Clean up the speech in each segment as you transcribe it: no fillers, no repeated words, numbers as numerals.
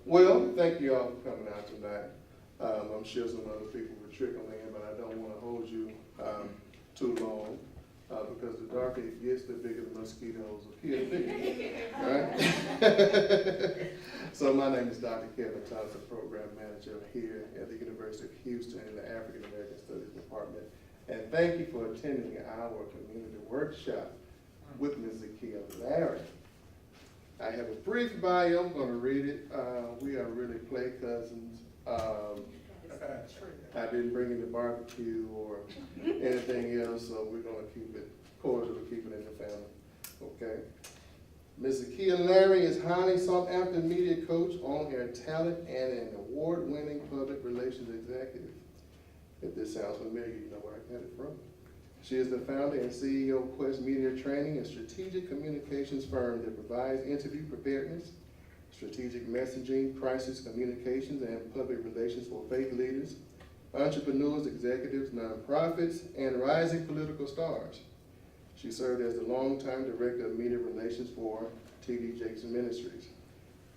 Well, thank you all for coming out tonight. I'm sure some other people will trickle in, but I don't want to hold you too long because the darker it gets, the bigger the mosquitoes appear to be. Right? So my name is Dr. Kevin Thompson, Program Manager here at the University of Houston in the African American Studies Department. And thank you for attending our community workshop with Ms. Zakiya Larry. I have a brief bio, I'm going to read it. We are really play cousins. I didn't bring any barbecue or anything else, so we're going to keep it cordial, keep it in the family. Okay. Ms. Zakiya Larry is highly sought after media coach, on-air talent, and an award-winning public relations executive. If this sounds familiar, you know where I got it from. She is the founder and CEO of Quest Media Training, a strategic communications firm that provides interview preparedness, strategic messaging, crisis communications, and public relations for faith leaders, entrepreneurs, executives, nonprofits, and rising political stars. She served as the longtime director of media relations for T.D. Jakes Ministries.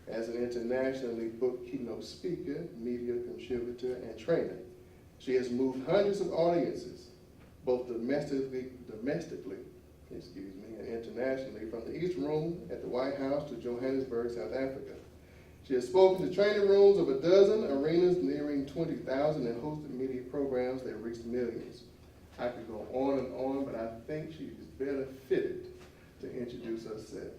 As an internationally booked keynote speaker, media contributor, and trainer, she has moved hundreds of audiences, both domestically, and internationally, from the East Room at the White House to Johannesburg, South Africa. She has spoken to training rooms of a dozen arenas nearing 20,000 and hosted media programs that reached millions. I could go on, but I think she is better fitted to introduce herself.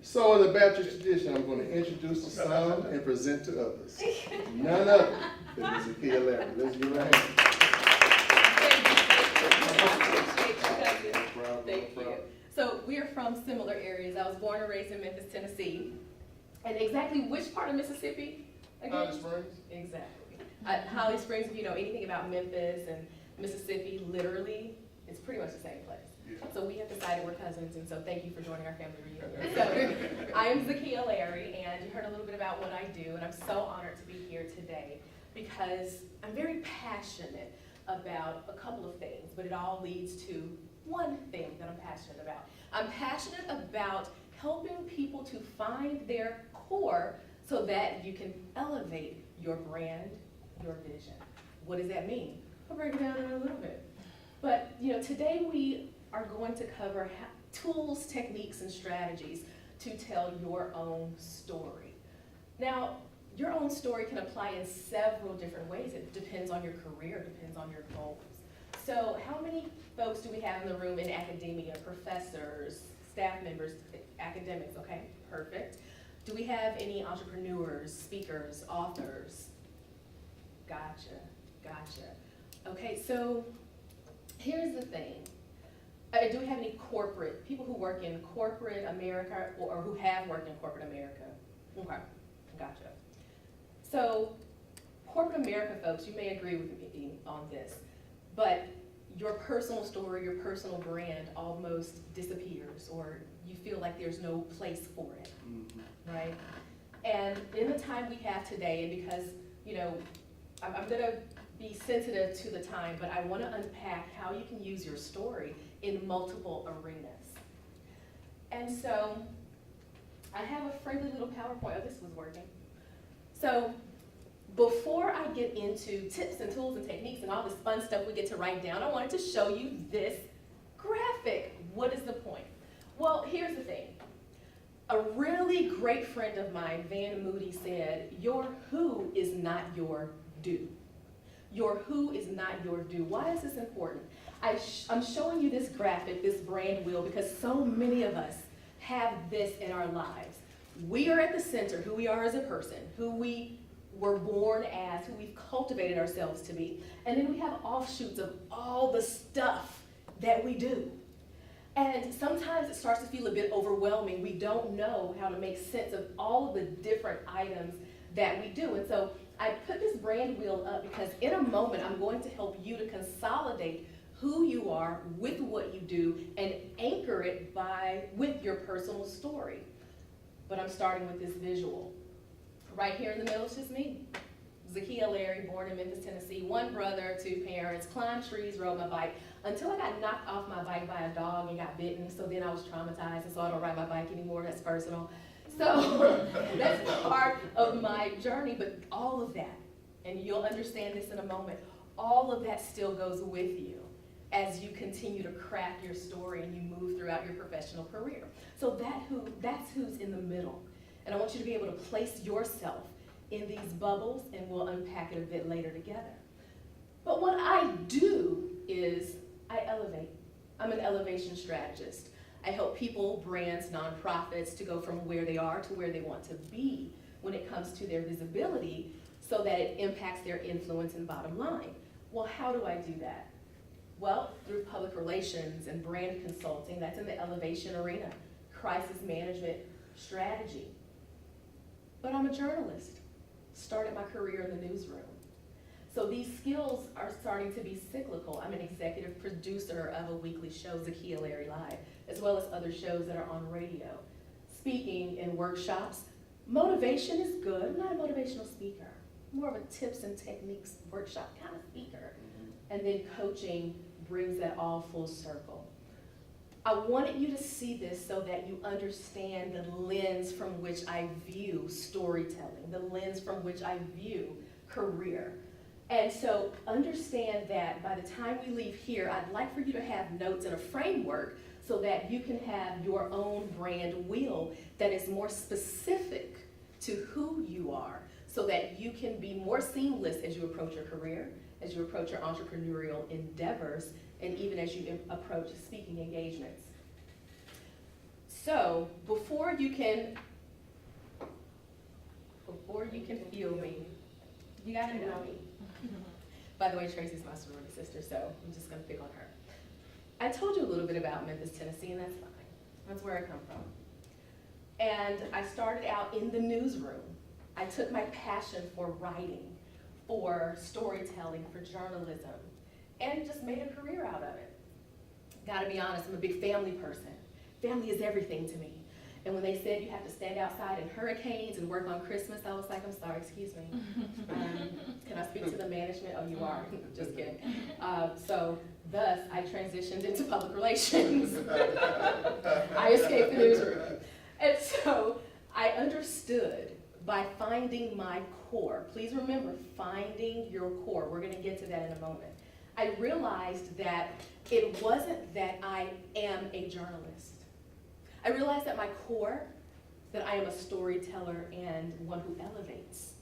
So in the Baptist tradition, I'm going to introduce to some and present to others. None other than Ms. Zakiya Larry. Let's give her a hand. Thank you. So we are from similar areas. I was born and raised in Memphis, Tennessee. And exactly which part of Mississippi? Again? Holly Springs. Exactly. Holly Springs, if you know anything about Memphis and Mississippi, literally, it's pretty much the same place. Yeah. So we have decided we're cousins, and so thank you for joining our family reunion. So I am Zakiya Larry, and you heard a little bit about what I do, and I'm so honored to be here today because I'm very passionate about a couple of things, but it all leads to one thing that I'm passionate about. I'm passionate about helping people to find their core so that you can elevate your brand, your vision. What does that mean? I'll break it down in a little bit. But today we are going to cover tools, techniques, and strategies to tell your own story. Now, your own story can apply in several different ways. It depends on your career, it depends on your goals. So how many folks do we have in the room in academia, professors, staff members, academics? Okay, perfect. Do we have any entrepreneurs, speakers, authors? Gotcha. Okay, so here's the thing. Do we have any corporate, people who work in corporate America or who have worked in corporate America? Okay, gotcha. So corporate America folks, you may agree with me on this, but your personal story, your personal brand almost disappears, or you feel like there's no place for it, right? And in the time we have today, and because, I'm gonna be sensitive to the time, but I wanna unpack how you can use your story in multiple arenas. And so, I have a friendly little PowerPoint. Oh, this was working. So, before I get into tips and tools and techniques and all this fun stuff we get to write down, I wanted to show you this graphic. What is the point? Well, here's the thing. A really great friend of mine, Van Moody, said, your who is not your do. Your who is not your do. Why is this important? I'm showing you this graphic, this brand wheel, because so many of us have this in our lives. We are at the center, who we are as a person, who we were born as, who we've cultivated ourselves to be. And then we have offshoots of all the stuff that we do. And sometimes it starts to feel a bit overwhelming. We don't know how to make sense of all of the different items that we do. And so I put this brand wheel up because in a moment I'm going to help you to consolidate who you are with what you do and anchor it with your personal story. But I'm starting with this visual. Right here in the middle is just me. Zakiya Larry, born in Memphis, Tennessee, one brother, two parents, climbed trees, rode my bike, until I got knocked off my bike by a dog and got bitten, so then I was traumatized, and so I don't ride my bike anymore, that's personal. So that's part of my journey, but all of that, and you'll understand this in a moment, all of that still goes with you as you continue to craft your story and you move throughout your professional career. So that's who's in the middle. And I want you to be able to place yourself in these bubbles, and we'll unpack it a bit later together. But what I do is I elevate. I'm an elevation strategist. I help people, brands, nonprofits to go from where they are to where they want to be when it comes to their visibility so that it impacts their influence and bottom line. Well, how do I do that? Well, through public relations and brand consulting, that's in the elevation arena, crisis management strategy. But I'm a journalist, started my career in the newsroom. So these skills are starting to be cyclical. I'm an executive producer of a weekly show, Zakiya Larry Live, as well as other shows that are on radio. Speaking in workshops, motivation is good. I'm not a motivational speaker, more of a tips and techniques workshop kind of speaker. And then coaching brings that all full circle. I wanted you to see this so that you understand the lens from which I view storytelling, the lens from which I view career. And so understand that by the time we leave here, I'd like for you to have notes and a framework so that you can have your own brand wheel that is more specific to who you are, so that you can be more seamless as you approach your career, as you approach your entrepreneurial endeavors, and even as you approach speaking engagements. So before you can feel me, you gotta know me. By the way, Tracy's my sorority sister, so I'm just gonna pick on her. I told you a little bit about Memphis, Tennessee, and that's fine. That's where I come from. And I started out in the newsroom. I took my passion for writing, for storytelling, for journalism, and just made a career out of it. Gotta be honest, I'm a big family person. Family is everything to me. And when they said you have to stand outside in hurricanes and work on Christmas, I was like, I'm sorry, excuse me. Can I speak to the management? Oh, you are, just kidding. So thus, I transitioned into public relations. I escaped the newsroom. And so I understood by finding my core. Please remember, finding your core. We're gonna get to that in a moment. I realized that it wasn't that I am a journalist. I realized at my core that I am a storyteller and one who elevates.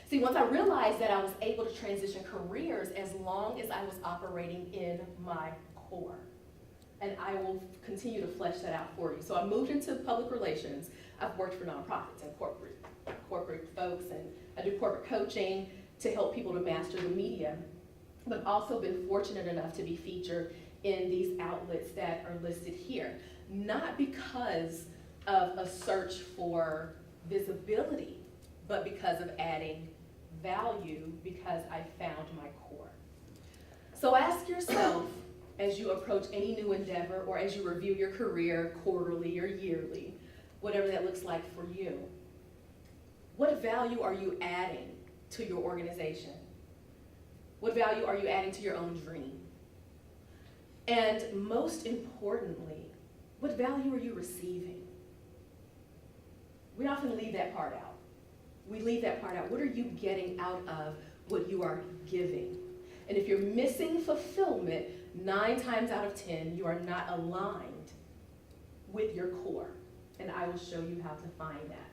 See, once I realized that I was able to transition careers as long as I was operating in my core. And I will continue to flesh that out for you. So I moved into public relations. I've worked for nonprofits and corporate folks, and I do corporate coaching to help people to master the media, but also been fortunate enough to be featured in these outlets that are listed here. Not because of a search for visibility, but because of adding value, because I found my core. So ask yourself, as you approach any new endeavor or as you review your career quarterly or yearly, whatever that looks like for you, what value are you adding to your organization? What value are you adding to your own dream? And most importantly, what value are you receiving? We often leave that part out. We leave that part out. What are you getting out of what you are giving? And if you're missing fulfillment, 9 times out of 10, you are not aligned with your core. And I will show you how to find that.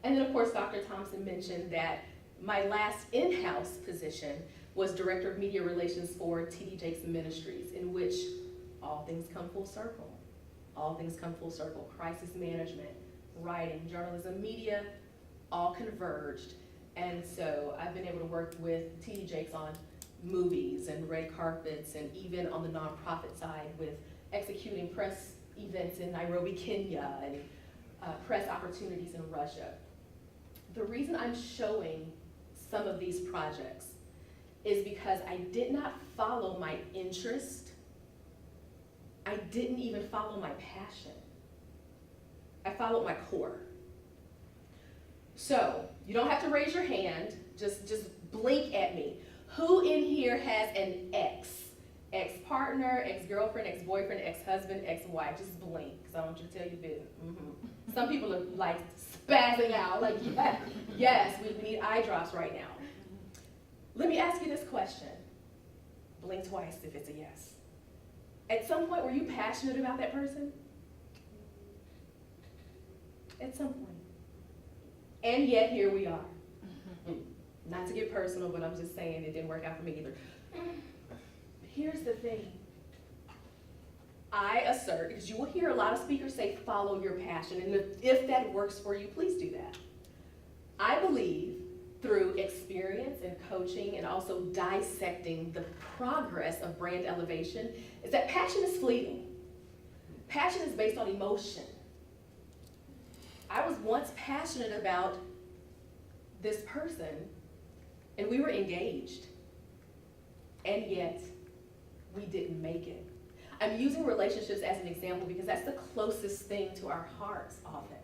And then, of course, Dr. Thompson mentioned that my last in-house position was Director of Media Relations for T.D. Jakes Ministries, in which all things come full circle. All things come full circle. Crisis management, writing, journalism, media, all converged. And so I've been able to work with T.D. Jakes on movies and red carpets, and even on the nonprofit side with executing press events in Nairobi, Kenya, and press opportunities in Russia. The reason I'm showing some of these projects is because I did not follow my interest. I didn't even follow my passion. I followed my core. So you don't have to raise your hand, just blink at me. Who in here has an ex-partner, ex-girlfriend, ex-boyfriend, ex-husband, ex-wife? Just blink, because I want you to tell your business. Some people are like spazzing out, like, yes, we need eye drops right now. Let me ask you this question. Blink twice if it's a yes. At some point, were you passionate about that person? At some point. And yet, here we are. Not to get personal, but I'm just saying it didn't work out for me either. Here's the thing. I assert, because you will hear a lot of speakers say, follow your passion, and if that works for you, please do that. I believe through experience and coaching and also dissecting the progress of brand elevation is that passion is fleeting. Passion is based on emotion. I was once passionate about this person, and we were engaged, and yet we didn't make it. I'm using relationships as an example because that's the closest thing to our hearts often.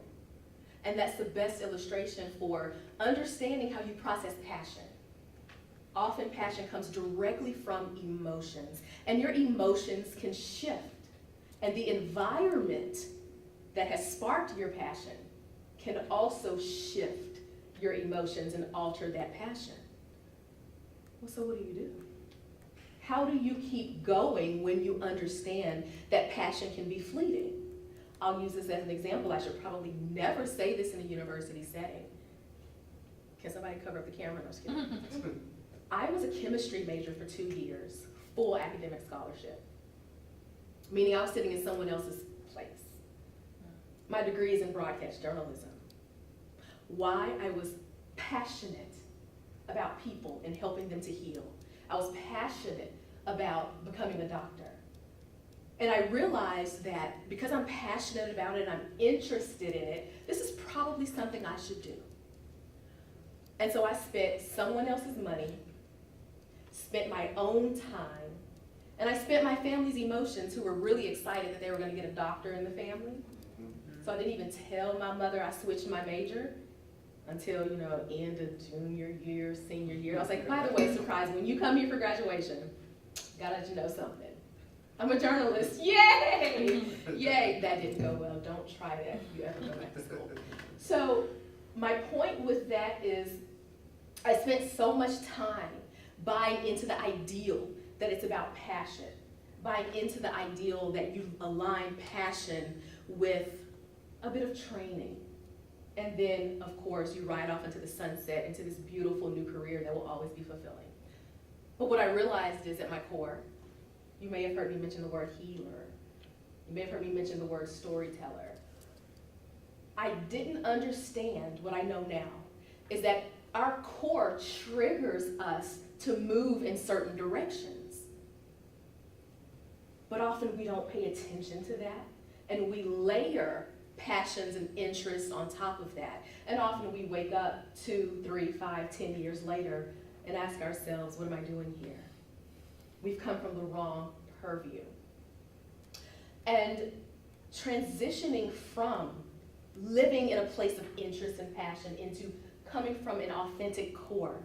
And that's the best illustration for understanding how you process passion. Often passion comes directly from emotions, and your emotions can shift. And the environment that has sparked your passion can also shift your emotions and alter that passion. Well, so what do? How do you keep going when you understand that passion can be fleeting? I'll use this as an example. I should probably never say this in a university setting. Can somebody cover up the camera? No, just kidding. I was a chemistry major for 2 years, full academic scholarship, meaning I was sitting in someone else's place. My degree is in broadcast journalism. Why? I was passionate about people and helping them to heal. I was passionate about becoming a doctor. And I realized that because I'm passionate about it and I'm interested in it, this is probably something I should do. And so I spent someone else's money, spent my own time, and I spent my family's emotions, who were really excited that they were going to get a doctor in the family. So I didn't even tell my mother I switched my major until, end of junior year, senior year. I was like, by the way, surprise, when you come here for graduation, gotta let you know something. I'm a journalist, yay! Yay, that didn't go well. Don't try that if you ever go back to school. So my point with that is I spent so much time buying into the ideal that it's about passion, buying into the ideal that you align passion with a bit of training. And then, of course, you ride off into the sunset, into this beautiful new career that will always be fulfilling. But what I realized is at my core, you may have heard me mention the word healer. You may have heard me mention the word storyteller. I didn't understand what I know now, is that our core triggers us to move in certain directions. But often we don't pay attention to that, and we layer passions and interests on top of that. And often we wake up 2, 3, 5, 10 years later and ask ourselves, what am I doing here? We've come from the wrong purview. And transitioning from living in a place of interest and passion into coming from an authentic core,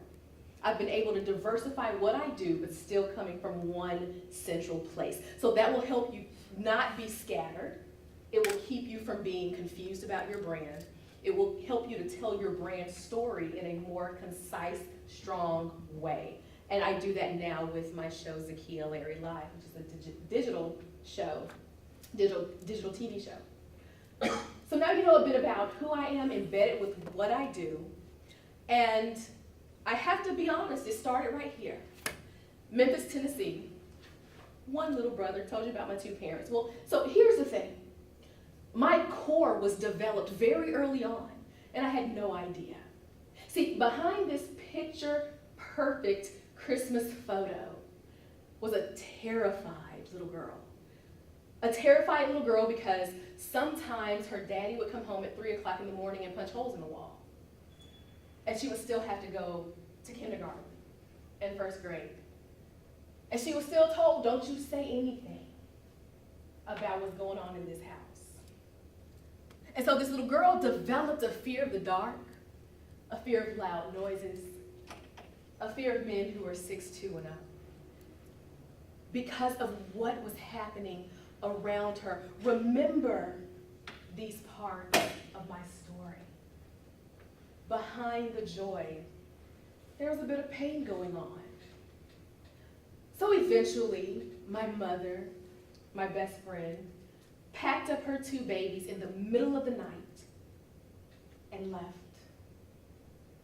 I've been able to diversify what I do, but still coming from one central place. So that will help you not be scattered. It will keep you from being confused about your brand. It will help you to tell your brand story in a more concise, strong way. And I do that now with my show, Zakiya Larry Live, which is a digital show, digital TV show. So now you know a bit about who I am, embedded with what I do. And I have to be honest, it started right here. Memphis, Tennessee. One little brother, told you about my 2 parents. Well, so here's the thing. My core was developed very early on, and I had no idea. See, behind this picture-perfect Christmas photo was a terrified little girl. A terrified little girl because sometimes her daddy would come home at 3 o'clock in the morning and punch holes in the wall. And she would still have to go to kindergarten and 1st grade. And she was still told, don't you say anything about what's going on in this house. And so this little girl developed a fear of the dark, a fear of loud noises, a fear of men who are 6'2" and up. Because of what was happening around her. Remember these parts of my story. Behind the joy, there was a bit of pain going on. So eventually, my mother, my best friend, packed up her 2 babies in the middle of the night and left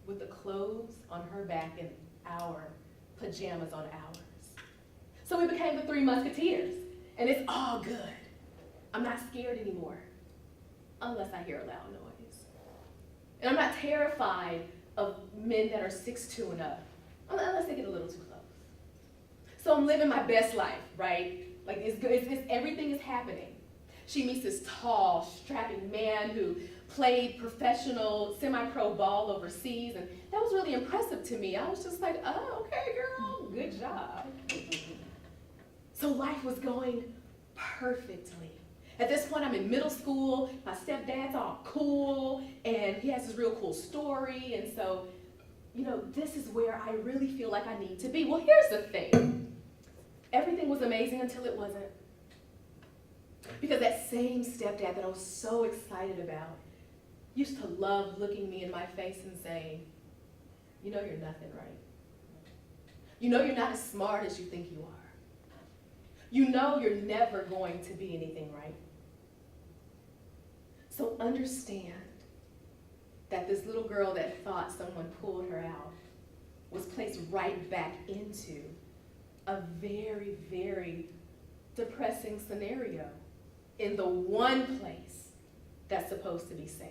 with the clothes on her back and our pajamas on ours. So we became the 3 Musketeers, and it's all good. I'm not scared anymore, unless I hear a loud noise. And I'm not terrified of men that are 6'2" and up, unless they get a little too close. So I'm living my best life, right? Like everything is happening. She meets this tall, strapping man who played professional, semi-pro ball overseas, and that was really impressive to me. I was just like, oh, okay, girl, good job. So life was going perfectly. At this point, I'm in middle school, my stepdad's all cool, and he has this real cool story, and so, this is where I really feel like I need to be. Well, here's the thing. Everything was amazing until it wasn't. Because that same stepdad that I was so excited about used to love looking me in my face and saying, you're nothing, right? You're not as smart as you think you are. You're never going to be anything, right? So understand that this little girl that thought someone pulled her out was placed right back into a very, very depressing scenario in the one place that's supposed to be safe.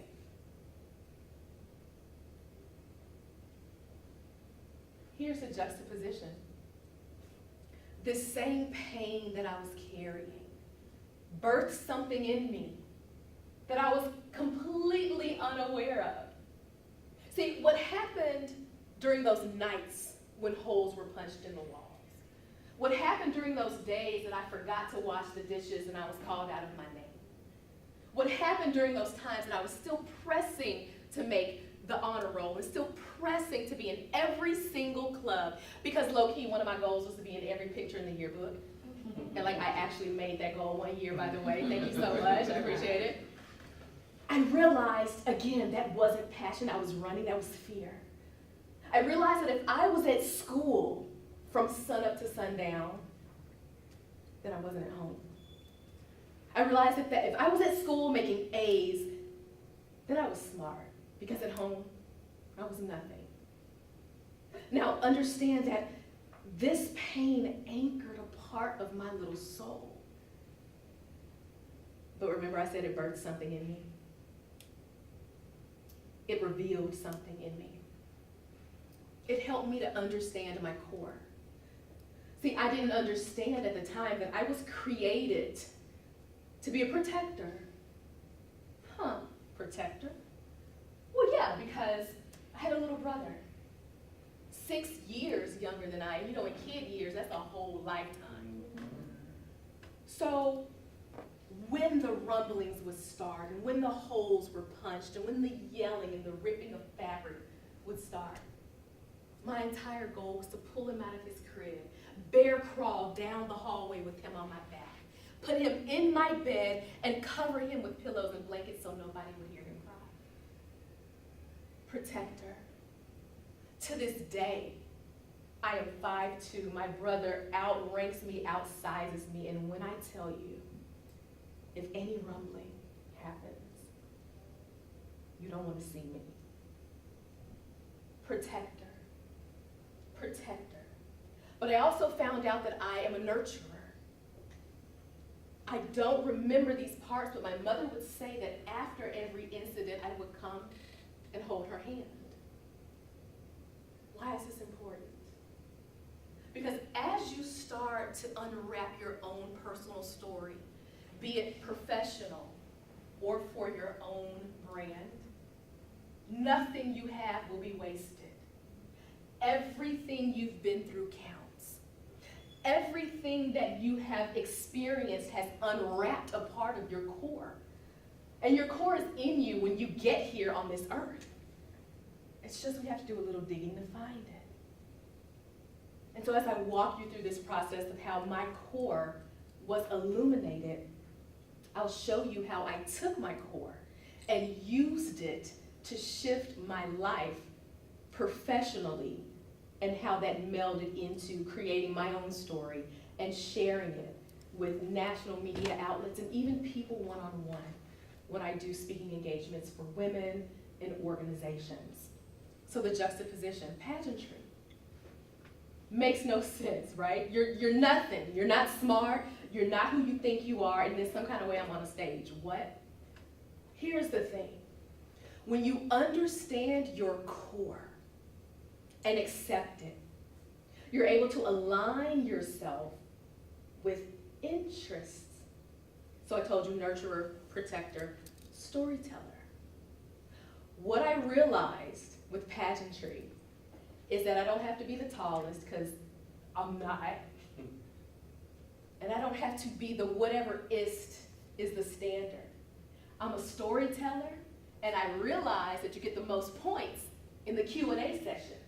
Here's a juxtaposition. This same pain that I was carrying birthed something in me that I was completely unaware of. See, what happened during those nights when holes were punched in the walls? What happened during those days that I forgot to wash the dishes and I was called out of my name? What happened during those times that I was still pressing to make the honor roll and still pressing to be in every single club, because low-key one of my goals was to be in every picture in the yearbook. And I actually made that goal one year, by the way. Thank you so much, I appreciate it. I realized, again, that wasn't passion I was running, that was fear. I realized that if I was at school from sunup to sundown, then I wasn't at home. I realized that if I was at school making A's, then I was smart, because at home, I was nothing. Now, understand that this pain anchored a part of my little soul. But remember I said it birthed something in me. It revealed something in me. It helped me to understand my core. See, I didn't understand at the time that I was created to be a protector. Protector? Well, yeah, because I had a little brother, 6 years younger than I. In kid years, that's a whole lifetime. So when the rumblings would start, and when the holes were punched, and when the yelling and the ripping of fabric would start, my entire goal was to pull him out of his crib, bear crawl down the hallway with him on my back, put him in my bed, and cover him with pillows and blankets so nobody would hear him cry. Protector. To this day, I am 5'2". My brother outranks me, outsizes me, and when I tell you, if any rumbling happens, you don't want to see me. Protector. Protector. But I also found out that I am a nurturer. I don't remember these parts, but my mother would say that after every incident, I would come and hold her hand. Why is this important? Because as you start to unwrap your own personal story, be it professional or for your own brand, nothing you have will be wasted. Everything you've been through counts. Everything that you have experienced has unwrapped a part of your core. And your core is in you when you get here on this earth. It's just we have to do a little digging to find it. And so as I walk you through this process of how my core was illuminated, I'll show you how I took my core and used it to shift my life professionally, and how that melded into creating my own story and sharing it with national media outlets and even people one-on-one when I do speaking engagements for women in organizations. So the juxtaposition, pageantry, makes no sense, right? You're nothing. You're not smart. You're not who you think you are, and then some kind of way I'm on a stage. What? Here's the thing. When you understand your core and accept it, you're able to align yourself with interests. So I told you, nurturer, protector, storyteller. What I realized with pageantry is that I don't have to be the tallest, because I'm not. And I don't have to be the whatever is the standard. I'm a storyteller, and I realize that you get the most points in the Q&A session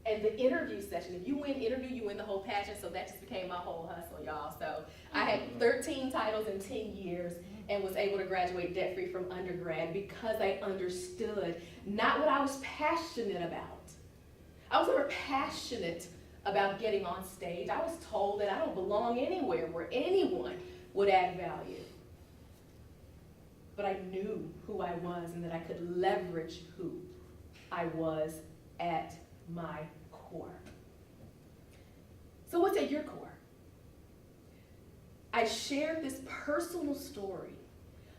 and the interview session. If you win interview, you win the whole pageant, so that just became my whole hustle, y'all. So I had 13 titles in 10 years and was able to graduate debt-free from undergrad because I understood not what I was passionate about. I was never passionate about getting on stage. I was told that I don't belong anywhere where anyone would add value. But I knew who I was and that I could leverage who I was at my core. So what's at your core? I shared this personal story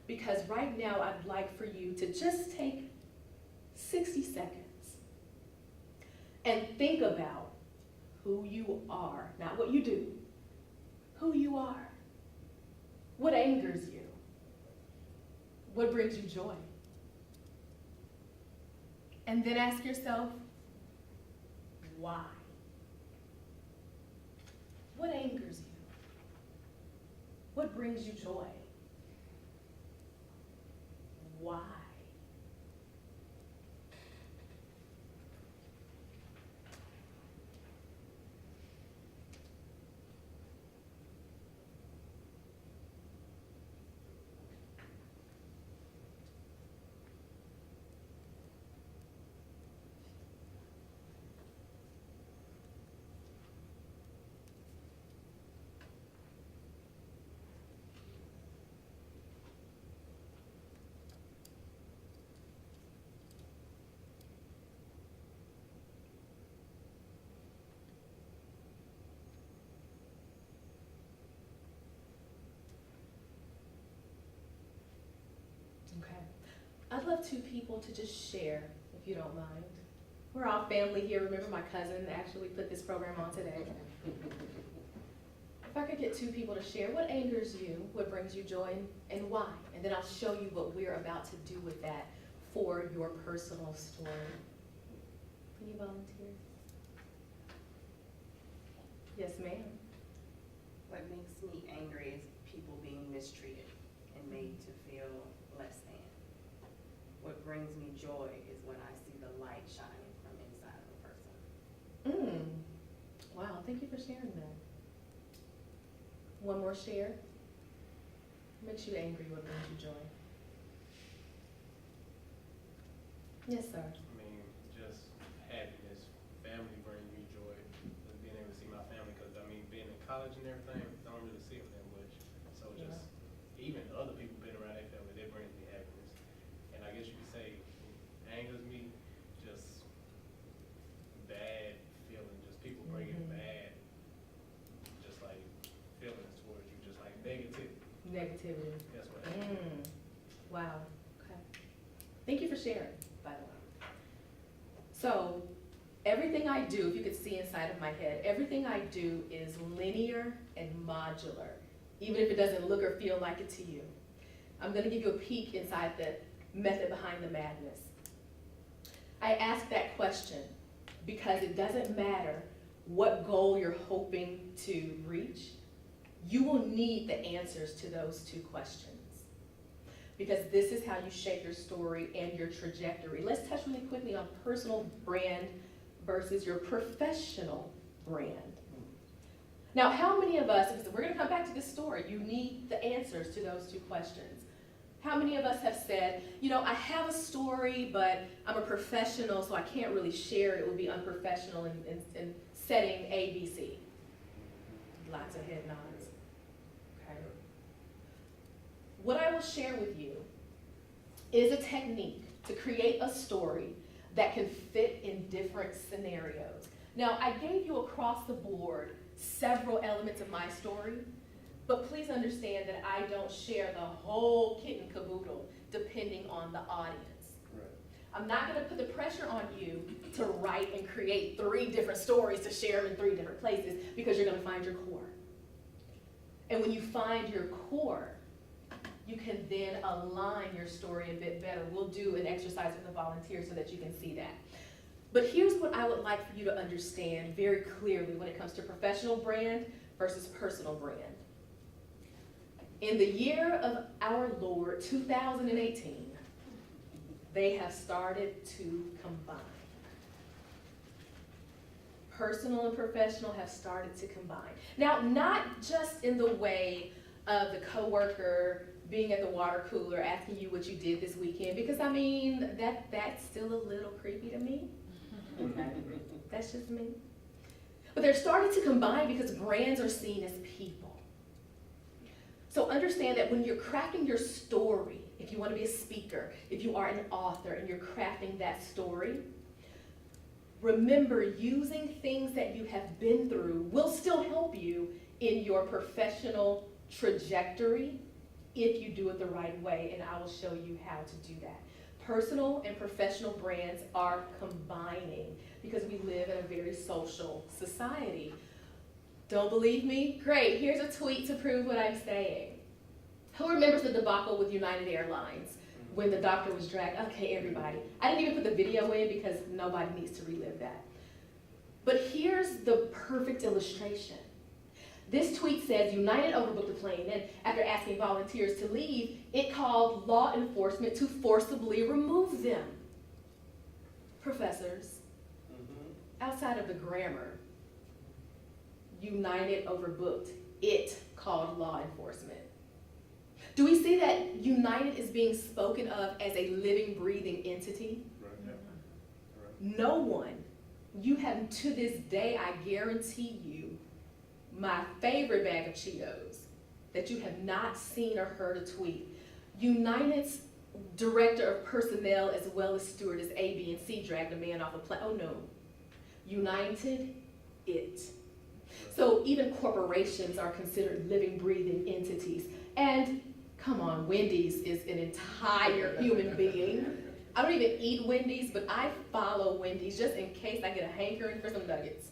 because right now I'd like for you to just take 60 seconds and think about who you are, not what you do, who you are. What angers you? What brings you joy? And then ask yourself, why? What angers you? What brings you joy? Why? Okay. I'd love two people to just share, if you don't mind. We're all family here. Remember, my cousin actually put this program on today. If I could get two people to share, what angers you, what brings you joy, and why? And then I'll show you what we're about to do with that for your personal story. Any volunteers? Yes, ma'am. What makes me angry is people being mistreated and made to feel less than. What brings me joy is when I see the light shining from inside of a person. Wow, thank you for sharing that. One more share. What makes you angry? What brings you joy? Yes, sir. I mean, just happiness. Family brings me joy. Just being able to see my family, because I mean, being in college and everything, I don't really see them that much. So just even other people being around their family, that brings me happiness. And I guess you could say, angers me, just bad feeling. Just people bringing bad, just like feelings towards you, just like negativity. Negativity. That's what. Wow. Okay. Thank you for sharing, by the way. So, everything I do, if you could see inside of my head, everything I do is linear and modular, even if it doesn't look or feel like it to you. I'm going to give you a peek inside the method behind the madness. I ask that question because it doesn't matter what goal you're hoping to reach. You will need the answers to those two questions, because this is how you shape your story and your trajectory. Let's touch really quickly on personal brand versus your professional brand. Now, how many of us, because we're going to come back to this story, you need the answers to those two questions. How many of us have said, you know, I have a story, but I'm a professional, so I can't really share it. It would be unprofessional in setting A, B, C. Lots of head nods. Okay. What I will share with you is a technique to create a story that can fit in different scenarios. Now, I gave you across the board several elements of my story, but please understand that I don't share the whole kit and caboodle depending on the audience. Right. I'm not going to put the pressure on you to write and create 3 different stories to share them in 3 different places, because you're going to find your core. And when you find your core, you can then align your story a bit better. We'll do an exercise with the volunteers so that you can see that. But here's what I would like for you to understand very clearly when it comes to professional brand versus personal brand. In the year of our Lord, 2018, they have started to combine. Personal and professional have started to combine. Now, not just in the way of the coworker being at the water cooler asking you what you did this weekend, because I mean, that's still a little creepy to me. Okay. That's just me. But they're starting to combine because brands are seen as people. So understand that when you're crafting your story, if you want to be a speaker, if you are an author and you're crafting that story, remember using things that you have been through will still help you in your professional trajectory if you do it the right way, and I will show you how to do that. Personal and professional brands are combining because we live in a very social society. Don't believe me? Great, here's a tweet to prove what I'm saying. Who remembers the debacle with United Airlines when the doctor was dragged? Okay, everybody. I didn't even put the video in because nobody needs to relive that. But here's the perfect illustration. This tweet says United overbooked the plane, and after asking volunteers to leave, it called law enforcement to forcibly remove them. Professors, outside of the grammar, United overbooked. It called law enforcement. Do we see that United is being spoken of as a living, breathing entity? Right. Yeah. Right. No one, you have to this day, I guarantee you, my favorite bag of Cheetos that you have not seen or heard a tweet. United's director of personnel as well as stewardess A, B, and C dragged a man off a plane. Oh no. United, it. So even corporations are considered living, breathing entities. And come on, Wendy's is an entire human being. I don't even eat Wendy's, but I follow Wendy's just in case I get a hankering for some nuggets.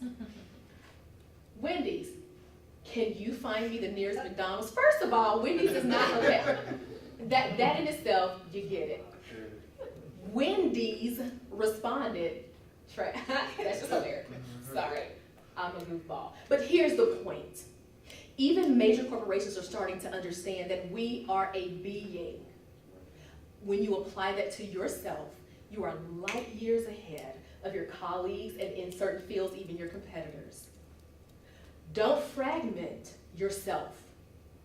Wendy's, can you find me the nearest McDonald's? First of all, Wendy's is not okay. That in itself, you get it. Wendy's responded, that's just hilarious. Sorry, I'm a goofball. But here's the point. Even major corporations are starting to understand that we are a being. When you apply that to yourself, you are light years ahead of your colleagues and in certain fields, even your competitors. Don't fragment yourself.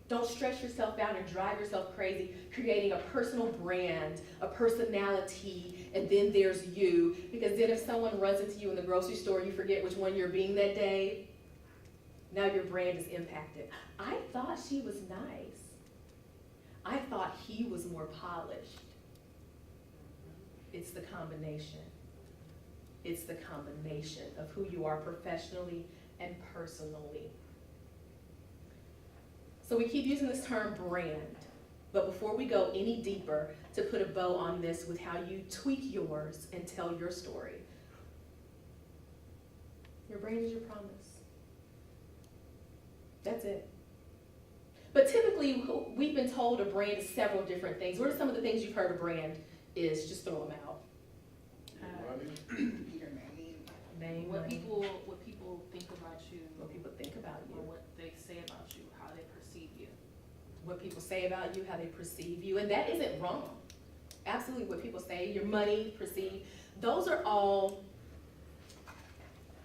Don't stress yourself out and drive yourself crazy, creating a personal brand, a personality, and then there's you. Because then if someone runs into you in the grocery store, you forget which one you're being that day, now your brand is impacted. I thought she was nice. I thought he was more polished. It's the combination. It's the combination of who you are professionally and personally. So we keep using this term brand, but before we go any deeper, to put a bow on this with how you tweak yours and tell your story. Your brand is your promise. That's it. But typically, we've been told a brand is several different things. What are some of the things you've heard a brand is? Just throw them out. Your name. Name, What money. people think about you. What people think about you. Or what they say about you, how they perceive you. What people say about you, how they perceive you, and that isn't wrong. Absolutely, what people say, your money, perceive, those are all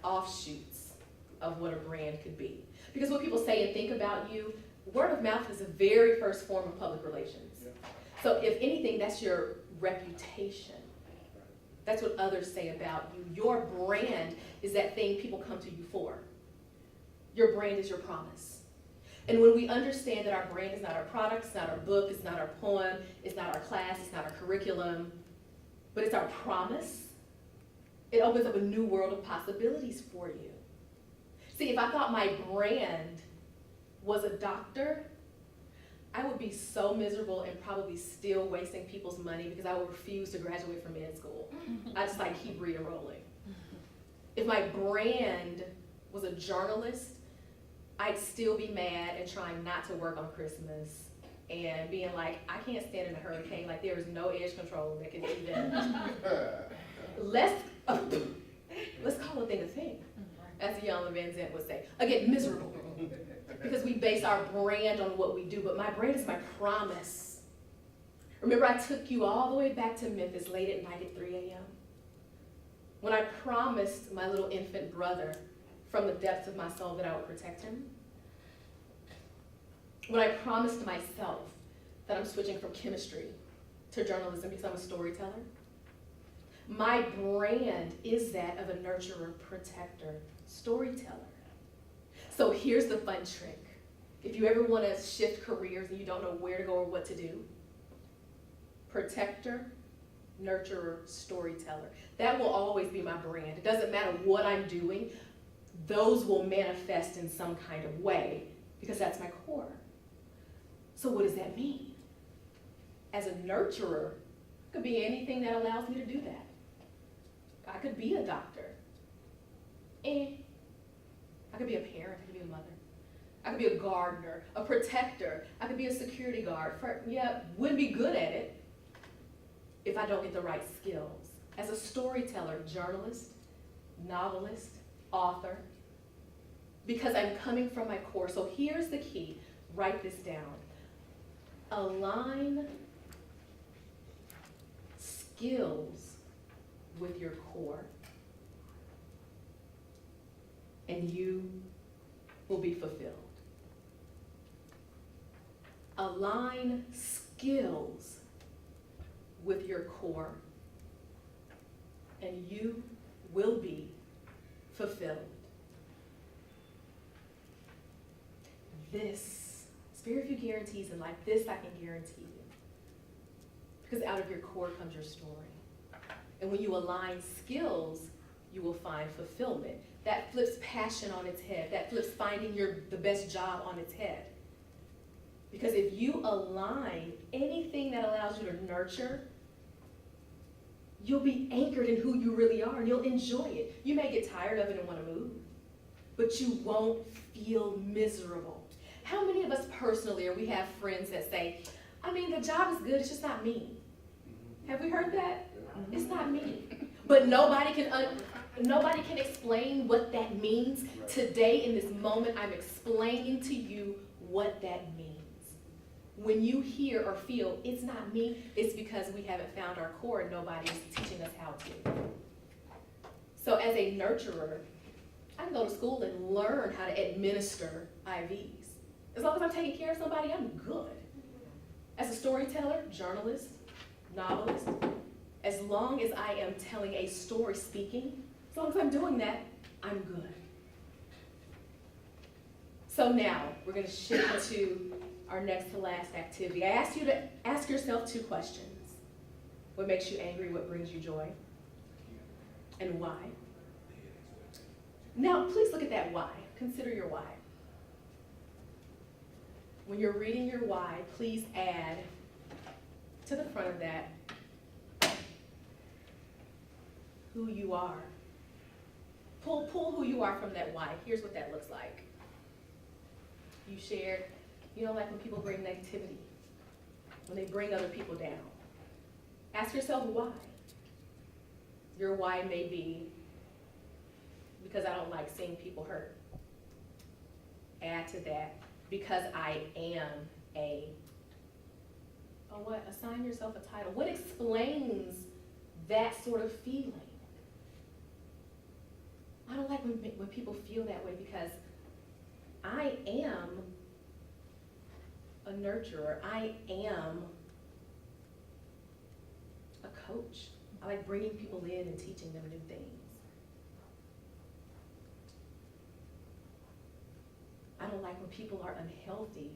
offshoots of what a brand could be. Because what people say and think about you, word of mouth is the very first form of public relations. Yeah. So if anything, that's your reputation. That's what others say about you. Your brand is that thing people come to you for. Your brand is your promise. And when we understand that our brand is not our product, it's not our book, it's not our poem, it's not our class, it's not our curriculum, but it's our promise, it opens up a new world of possibilities for you. See, if I thought my brand was a doctor, I would be so miserable and probably still wasting people's money because I would refuse to graduate from med school. I just like keep re-enrolling. If my brand was a journalist, I'd still be mad and trying not to work on Christmas and being like, I can't stand in a hurricane, like there is no edge control that can even, let's call a thing a thing, as Iyanla Vanzant would say. Again, miserable, because we base our brand on what we do, but my brand is my promise. Remember, I took you all the way back to Memphis late at night at 3 a.m. when I promised my little infant brother from the depths of my soul that I would protect him. When I promised myself that I'm switching from chemistry to journalism because I'm a storyteller. My brand is that of a nurturer, protector, storyteller. So here's the fun trick. If you ever want to shift careers and you don't know where to go or what to do, protector, nurturer, storyteller. That will always be my brand. It doesn't matter what I'm doing. Those will manifest in some kind of way because that's my core. So what does that mean? As a nurturer, it could be anything that allows me to do that. I could be a doctor. I could be a parent, I could be a mother. I could be a gardener, a protector. I could be a security guard. Wouldn't be good at it if I don't get the right skills. As a storyteller, journalist, novelist, author, because I'm coming from my core. So here's the key, write this down. Align skills with your core, and you will be fulfilled. Align skills with your core, and you will be fulfilled. This, very few guarantees in life, this I can guarantee you. Because out of your core comes your story. And when you align skills, you will find fulfillment. That flips passion on its head. That flips finding the best job on its head. Because if you align anything that allows you to nurture, you'll be anchored in who you really are and you'll enjoy it. You may get tired of it and want to move, but you won't feel miserable. How many of us personally, or we have friends that say, I mean, the job is good, it's just not me. Have we heard that? It's not me. But nobody can explain what that means. Today, in this moment, I'm explaining to you what that means. When you hear or feel, it's not me, it's because we haven't found our core and nobody is teaching us how to. So as a nurturer, I can go to school and learn how to administer IVs. As long as I'm taking care of somebody, I'm good. As a storyteller, journalist, novelist, as long as I am telling a story, speaking, as long as I'm doing that, I'm good. So now, we're going to shift to our next to last activity. I asked you to ask yourself 2 questions. What makes you angry? What brings you joy? And why? Now, please look at that why. Consider your why. When you're reading your why, please add to the front of that who you are. Pull who you are from that why. Here's what that looks like. You shared, you know, like when people bring negativity, when they bring other people down. Ask yourself why. Your why may be because I don't like seeing people hurt. Add to that, because I am a, assign yourself a title. What explains that sort of feeling? I don't like when people feel that way because I am a nurturer. I am coach. I like bringing people in and teaching them new things. I don't like when people are unhealthy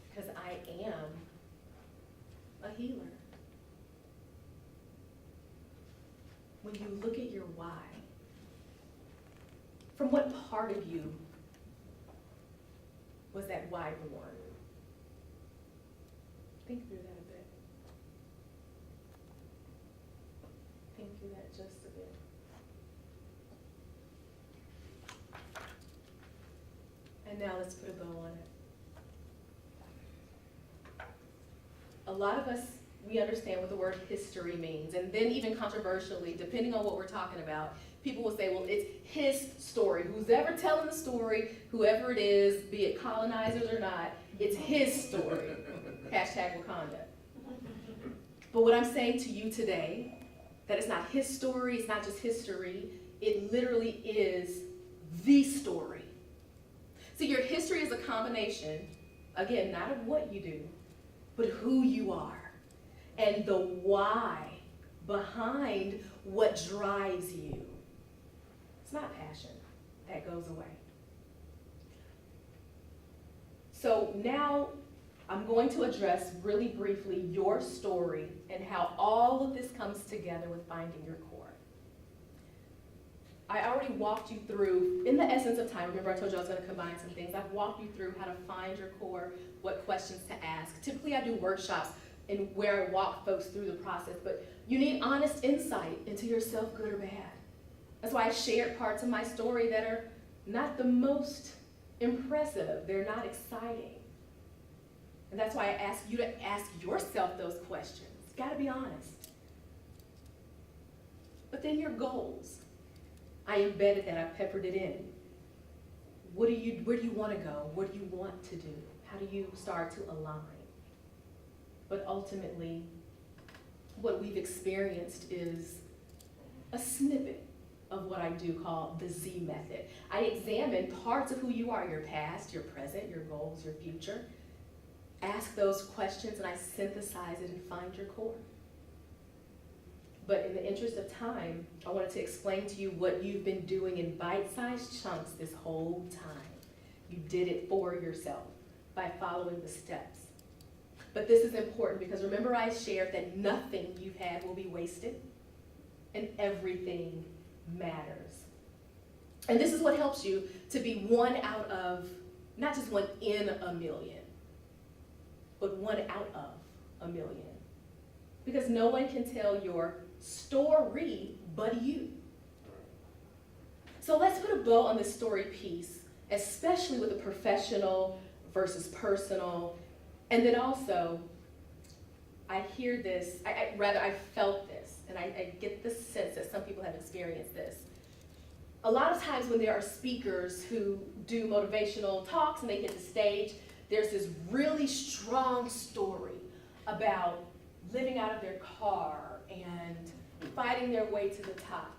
because I am a healer. When you look at your why, from what part of you was that why born? Think through that a bit. Think through that just a bit. And now let's put a bow on it. A lot of us, we understand what the word history means. And then even controversially, depending on what we're talking about, people will say, well, it's his story. Who's ever telling the story, whoever it is, be it colonizers or not, it's his story. Hashtag Wakanda. But what I'm saying to you today, that it's not his story, it's not just history, it literally is the story. See, your history is a combination, again, not of what you do, but who you are and the why behind what drives you. It's not passion. That goes away. So now I'm going to address really briefly your story and how all of this comes together with finding your core. I already walked you through, in the essence of time, remember I told you I was going to combine some things. I've walked you through how to find your core, what questions to ask. Typically I do workshops and where I walk folks through the process, but you need honest insight into yourself, good or bad. That's why I shared parts of my story that are not the most impressive. They're not exciting. And that's why I ask you to ask yourself those questions. It's got to be honest. But then your goals. I embedded that, I peppered it in. Where do you want to go? What do you want to do? How do you start to align? But ultimately, what we've experienced is a snippet of what I do call the Z method. I examine parts of who you are, your past, your present, your goals, your future. Ask those questions and I synthesize it and find your core. But in the interest of time, I wanted to explain to you what you've been doing in bite-sized chunks this whole time. You did it for yourself by following the steps. But this is important because remember I shared that nothing you've had will be wasted and everything matters. And this is what helps you to be one out of, not just one in a million, but one out of a million. Because no one can tell your story but you. So let's put a bow on this story piece, especially with the professional versus personal. And then also, I hear this, I felt this, and I get the sense that some people have experienced this. A lot of times when there are speakers who do motivational talks and they hit the stage, there's this really strong story about living out of their car and fighting their way to the top.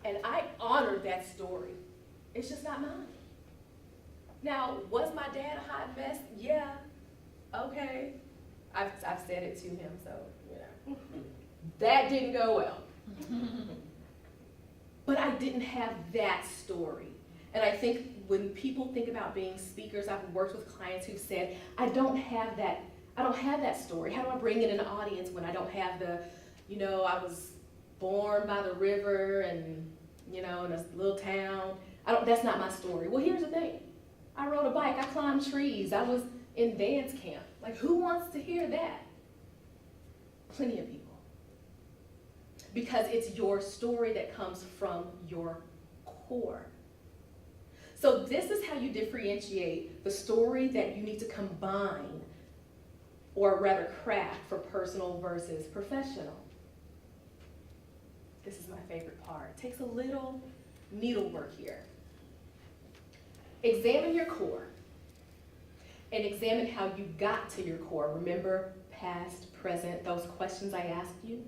And I honor that story. It's just not mine. Now, was my dad a hot mess? Yeah. Okay. I've said it to him, so, you know. That didn't go well. But I didn't have that story. And I think when people think about being speakers, I've worked with clients who've said, I don't have that story. How do I bring in an audience when I don't have the, you know, I was born by the river and, you know, in a little town. That's not my story. Well, here's the thing. I rode a bike, I climbed trees, I was in dance camp. Like, who wants to hear that? Plenty of people. Because it's your story that comes from your core. So this is how you differentiate the story that you need to combine, or rather craft, for personal versus professional. This is my favorite part. It takes a little needlework here. Examine your core and examine how you got to your core. Remember, past, present, those questions I asked you.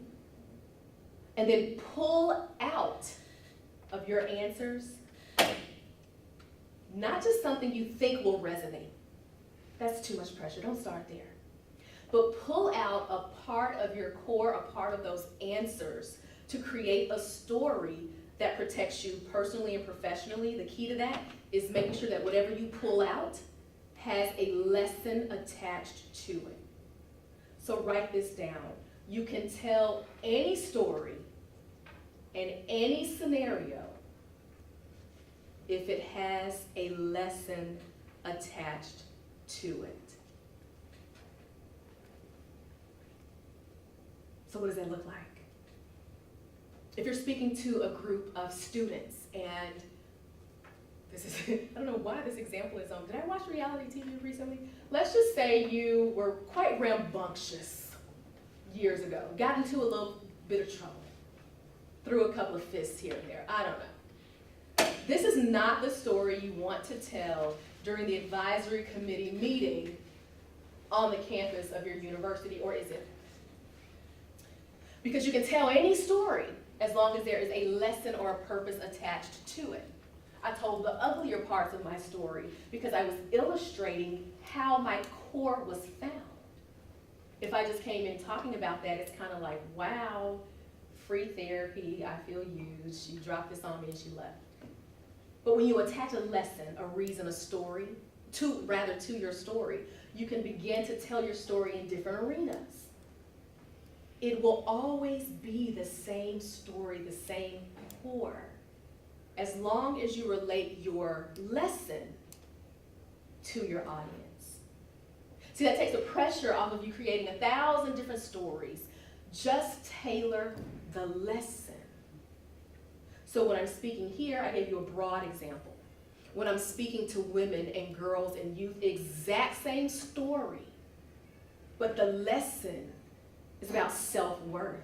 And then pull out of your answers not just something you think will resonate. That's too much pressure. Don't start there. but pull out a part of your core, a part of those answers to create a story that protects you personally and professionally. The key to that is making sure that whatever you pull out has a lesson attached to it. So write this down. You can tell any story and any scenario if it has a lesson attached to it. So what does that look like? If you're speaking to a group of students, and this is, I don't know why this example is on, did I watch reality TV recently? Let's just say you were quite rambunctious years ago, got into a little bit of trouble, threw a couple of fists here and there, I don't know. This is not the story you want to tell during the advisory committee meeting on the campus of your university, or is it? Because you can tell any story as long as there is a lesson or a purpose attached to it. I told the uglier parts of my story because I was illustrating how my core was found. If I just came in talking about that, it's kind of like, wow, free therapy, I feel used, she dropped this on me and she left. But when you attach a lesson, a reason, a story, to your story, you can begin to tell your story in different arenas. It will always be the same story, the same core, as long as you relate your lesson to your audience. See, that takes the pressure off of you creating 1,000 different stories. Just tailor the lesson. So when I'm speaking here, I gave you a broad example. When I'm speaking to women and girls and youth, exact same story, but the lesson is about self-worth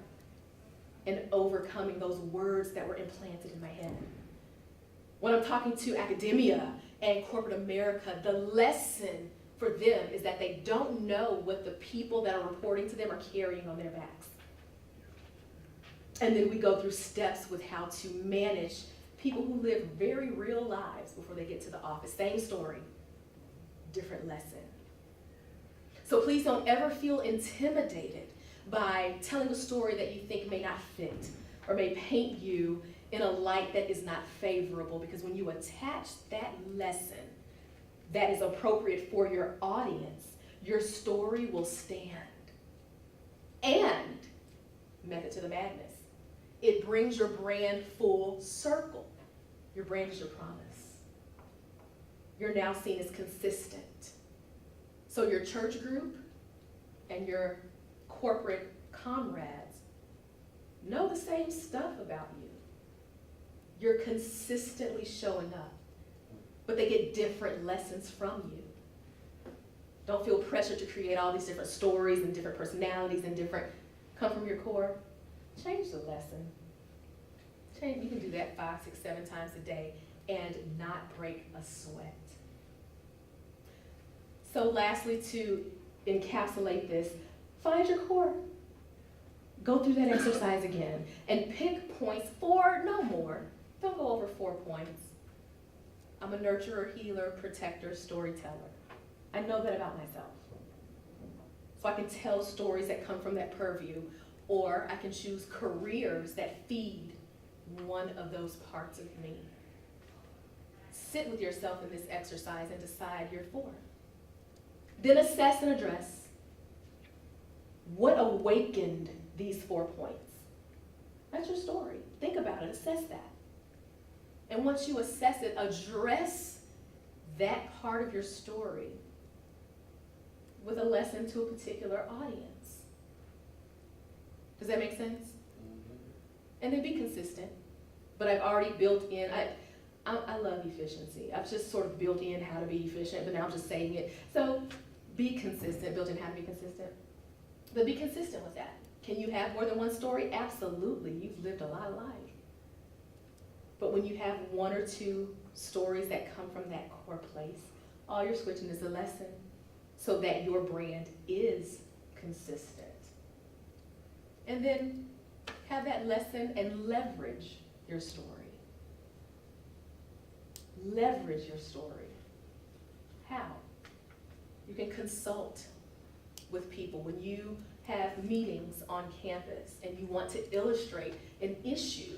and overcoming those words that were implanted in my head. When I'm talking to academia and corporate America, the lesson for them is that they don't know what the people that are reporting to them are carrying on their backs. And then we go through steps with how to manage people who live very real lives before they get to the office. Same story, different lesson. So please don't ever feel intimidated by telling a story that you think may not fit or may paint you in a light that is not favorable, because when you attach that lesson that is appropriate for your audience, your story will stand. And, method to the madness, it brings your brand full circle. Your brand is your promise. You're now seen as consistent. So your church group and your corporate comrades know the same stuff about you. You're consistently showing up, but they get different lessons from you. Don't feel pressure to create all these different stories and different personalities and different, come from your core. Change the lesson. You can do that 5, 6, 7 times a day and not break a sweat. So lastly, to encapsulate this, find your core. Go through that exercise again and pick points, 4, no more. Don't go over 4 points. I'm a nurturer, healer, protector, storyteller. I know that about myself. So I can tell stories that come from that purview, or I can choose careers that feed one of those parts of me. Sit with yourself in this exercise and decide your 4. Then assess and address what awakened these 4 points. That's your story. Think about it, assess that. And once you assess it, address that part of your story with a lesson to a particular audience. Does that make sense? And then be consistent. But I've already built in, I love efficiency. I've just sort of built in how to be efficient, but now I'm just saying it. So be consistent, built in how to be consistent. But be consistent with that. Can you have more than one story? Absolutely. You've lived a lot of life. But when you have 1 or 2 stories that come from that core place, all you're switching is a lesson so that your brand is consistent. And then have that lesson and leverage your story. Leverage your story. How? You can consult with people, when you have meetings on campus and you want to illustrate an issue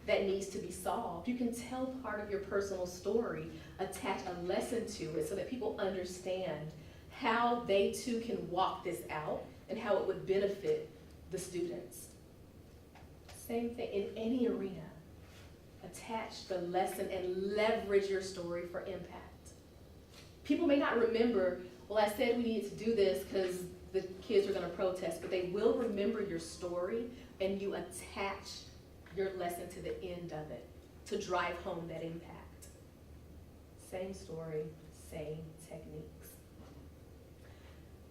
that needs to be solved, you can tell part of your personal story, attach a lesson to it so that people understand how they too can walk this out and how it would benefit the students. Same thing in any arena. Attach the lesson and leverage your story for impact. People may not remember, well, I said we needed to do this because the kids were going to protest, but they will remember your story and you attach your lesson to the end of it to drive home that impact. Same story, same techniques.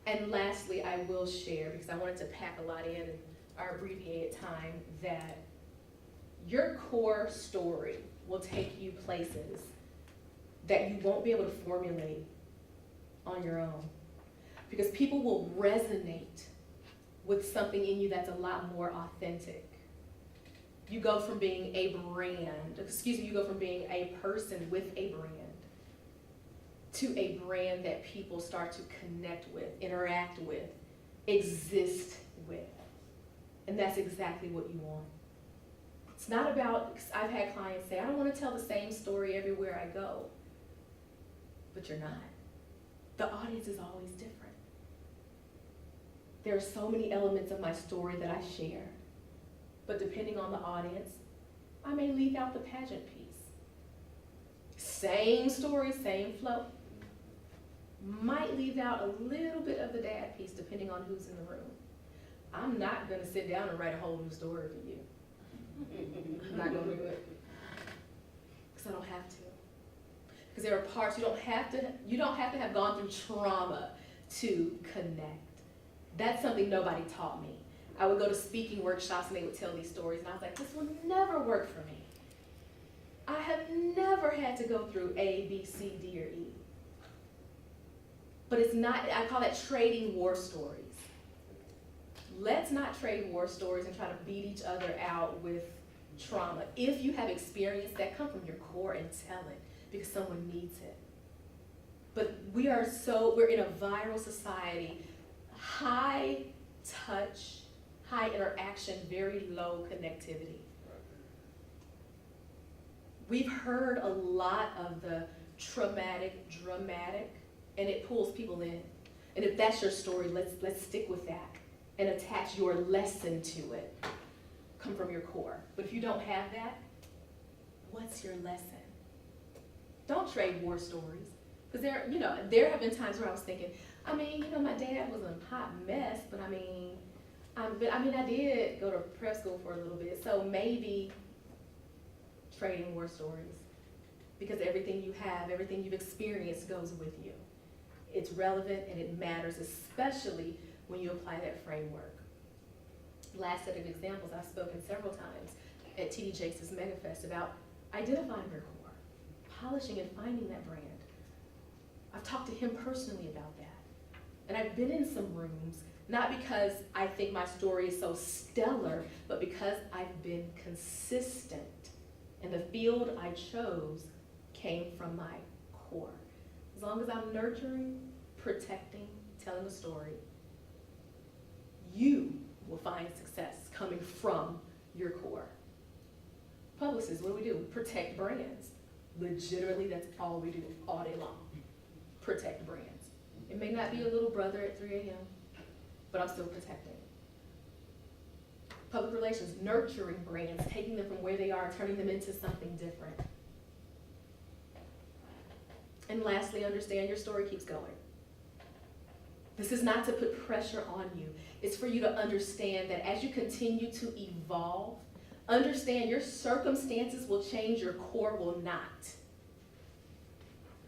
And lastly, I will share, because I wanted to pack a lot in our abbreviated time, that your core story will take you places that you won't be able to formulate on your own. Because people will resonate with something in you that's a lot more authentic. You go from being a person with a brand to a brand that people start to connect with, interact with, exist with. And that's exactly what you want. It's not about, I've had clients say, I don't want to tell the same story everywhere I go. But you're not. The audience is always different. There are so many elements of my story that I share. But depending on the audience, I may leave out the pageant piece. Same story, same flow. Might leave out a little bit of the dad piece depending on who's in the room. I'm not gonna sit down and write a whole new story for you. I'm not gonna do it. Because I don't have to. Because there are parts you don't have to have gone through trauma to connect. That's something nobody taught me. I would go to speaking workshops and they would tell these stories and I was like, this will never work for me. I have never had to go through A, B, C, D, or E. But it's not, I call that trading war stories. Let's not trade war stories and try to beat each other out with trauma. If you have experience that, come from your core and tell it because someone needs it. But we're in a viral society, high touch, high interaction, very low connectivity. We've heard a lot of the traumatic, dramatic, and it pulls people in. And if that's your story, let's stick with that and attach your lesson to it. Come from your core. But if you don't have that, what's your lesson? Don't trade war stories. Because there have been times where I was thinking, my dad was a hot mess, but I did go to prep school for a little bit, so maybe trading war stories. Because everything you have, everything you've experienced goes with you. It's relevant and it matters, especially when you apply that framework. Last set of examples, I've spoken several times at TD Jakes' MegaFest about identifying your core, polishing and finding that brand. I've talked to him personally about that. And I've been in some rooms, not because I think my story is so stellar, but because I've been consistent. And the field I chose came from my core. As long as I'm nurturing, protecting, telling a story, you will find success coming from your core. Publicists, what do? We protect brands. Legitimately, that's all we do all day long. Protect brands. It may not be a little brother at 3 a.m., but I'm still protecting. Public relations, nurturing brands, taking them from where they are, turning them into something different. And lastly, understand your story keeps going. This is not to put pressure on you. It's for you to understand that as you continue to evolve, understand your circumstances will change, your core will not.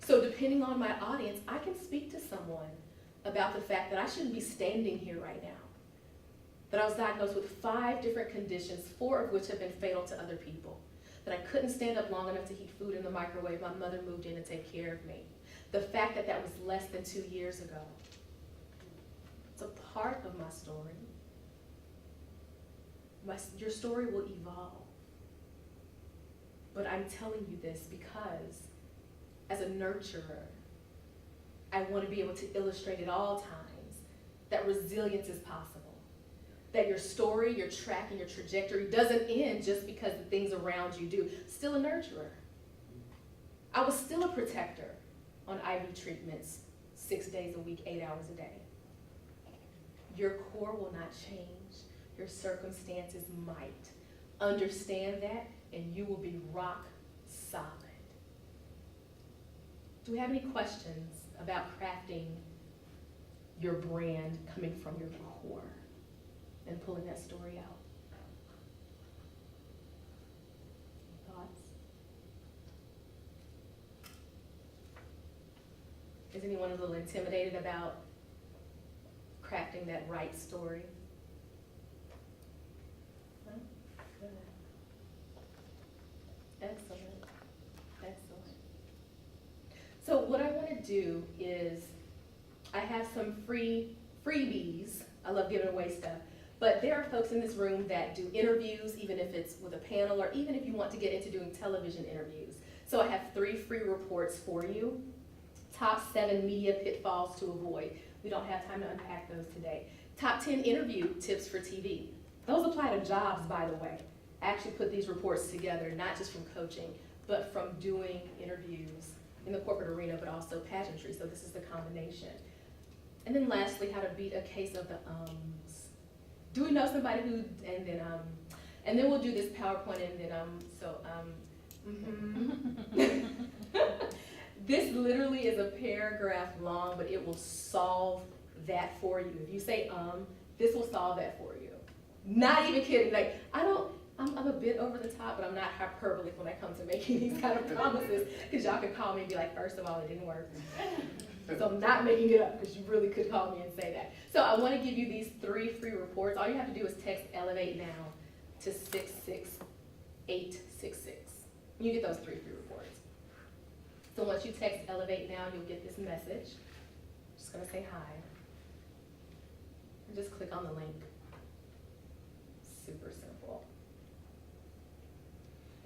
So depending on my audience, I can speak to someone about the fact that I shouldn't be standing here right now. That I was diagnosed with 5 different conditions, 4 of which have been fatal to other people. That I couldn't stand up long enough to heat food in the microwave. My mother moved in to take care of me. The fact that that was less than 2 years ago. It's a part of my story. Your story will evolve. But I'm telling you this because as a nurturer, I want to be able to illustrate at all times that resilience is possible, that your story, your track, and your trajectory doesn't end just because the things around you do. Still a nurturer. I was still a protector on IV treatments 6 days a week, 8 hours a day. Your core will not change. Your circumstances might. Understand that, and you will be rock solid. Do we have any questions about crafting your brand coming from your core and pulling that story out? Thoughts? Is anyone a little intimidated about crafting that right story? No? Good. Excellent. Excellent. So what I want to do is, I have some freebies. I love giving away stuff. But there are folks in this room that do interviews, even if it's with a panel, or even if you want to get into doing television interviews. So I have 3 free reports for you. Top 7 media pitfalls to avoid. We don't have time to unpack those today. Top 10 interview tips for TV. Those apply to jobs, by the way. I actually put these reports together, not just from coaching, but from doing interviews in the corporate arena, but also pageantry. So this is the combination. And then lastly, how to beat a case of the ums. Do we know somebody who, and then we'll do this PowerPoint and then, This literally is a paragraph long, but it will solve that for you. If you say this will solve that for you. Not even kidding, like, I'm a bit over the top, but I'm not hyperbolic when I come to making these kind of promises, because y'all could call me and be like, first of all, it didn't work. So I'm not making it up, because you really could call me and say that. So I want to give you these 3 free reports. All you have to do is text Elevate Now to 66866. You get those 3 free reports. So once you text Elevate Now, you'll get this message. I'm just going to say hi. And just click on the link. Super simple.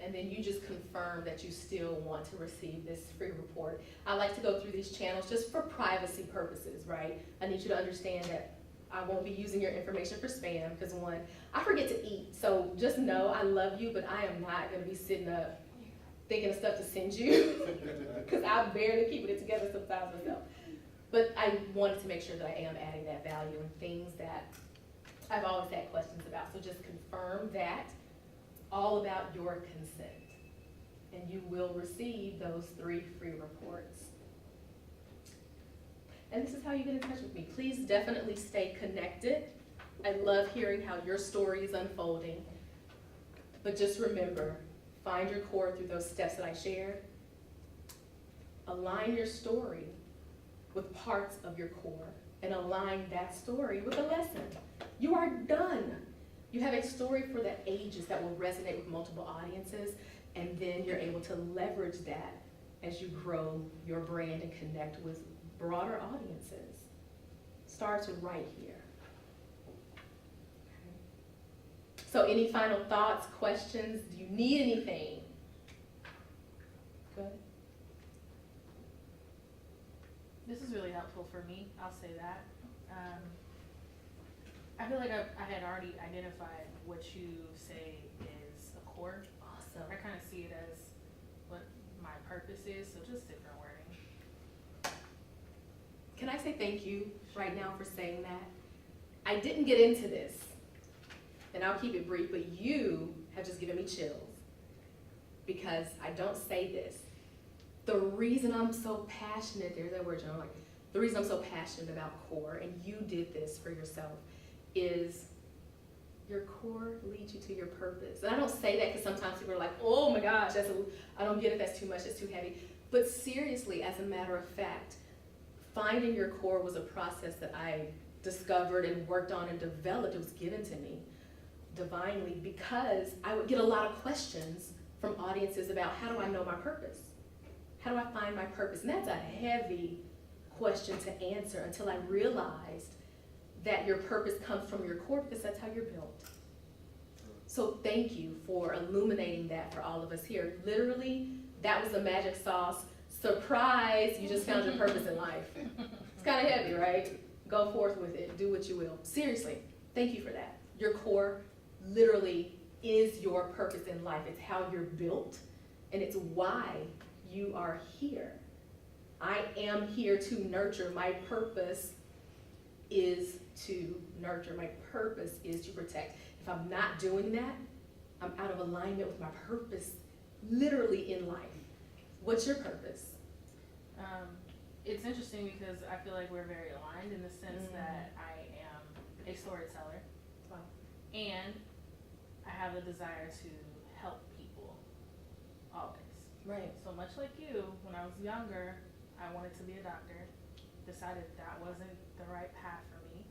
And then you just confirm that you still want to receive this free report. I like to go through these channels just for privacy purposes, right? I need you to understand that I won't be using your information for spam, because 1, I forget to eat. So just know I love you, but I am not going to be sitting up thinking of stuff to send you, because I barely keep it together sometimes myself. But I wanted to make sure that I am adding that value and things that I've always had questions about. So just confirm that, all about your consent, and you will receive those 3 free reports. And this is how you get in touch with me. Please definitely stay connected. I love hearing how your story is unfolding. But just remember, find your core through those steps that I shared. Align your story with parts of your core, and align that story with a lesson. You are done. You have a story for the ages that will resonate with multiple audiences, and then you're able to leverage that as you grow your brand and connect with broader audiences. Starts right here. Okay. So any final thoughts, questions? Do you need anything? Good. This is really helpful for me, I'll say that. I feel like I had already identified what you say is a core. Awesome. I kind of see it as what my purpose is, so just different wording. Can I say thank you right now for saying that? I didn't get into this, and I'll keep it brief, but you have just given me chills, because I don't say this. The reason I'm so passionate, there's that word, John, the reason I'm so passionate about core, and you did this for yourself, is your core leads you to your purpose. And I don't say that because sometimes people are like, oh my gosh, I don't get it, that's too much, it's too heavy. But seriously, as a matter of fact, finding your core was a process that I discovered and worked on and developed. It was given to me divinely, because I would get a lot of questions from audiences about, how do I know my purpose? How do I find my purpose? And that's a heavy question to answer, until I realized that your purpose comes from your core, because that's how you're built. So thank you for illuminating that for all of us here. Literally, that was the magic sauce. Surprise, you just found your purpose in life. It's kind of heavy, right? Go forth with it, do what you will. Seriously, thank you for that. Your core literally is your purpose in life. It's how you're built, and it's why you are here. I am here to nurture. My purpose is to nurture. My purpose is to protect. If I'm not doing that, I'm out of alignment with my purpose, literally in life. What's your purpose? It's interesting because I feel like we're very aligned in the sense that I am a storyteller. Wow. And I have a desire to help people, always. Right. So much like you, when I was younger, I wanted to be a doctor, decided that wasn't the right path for me.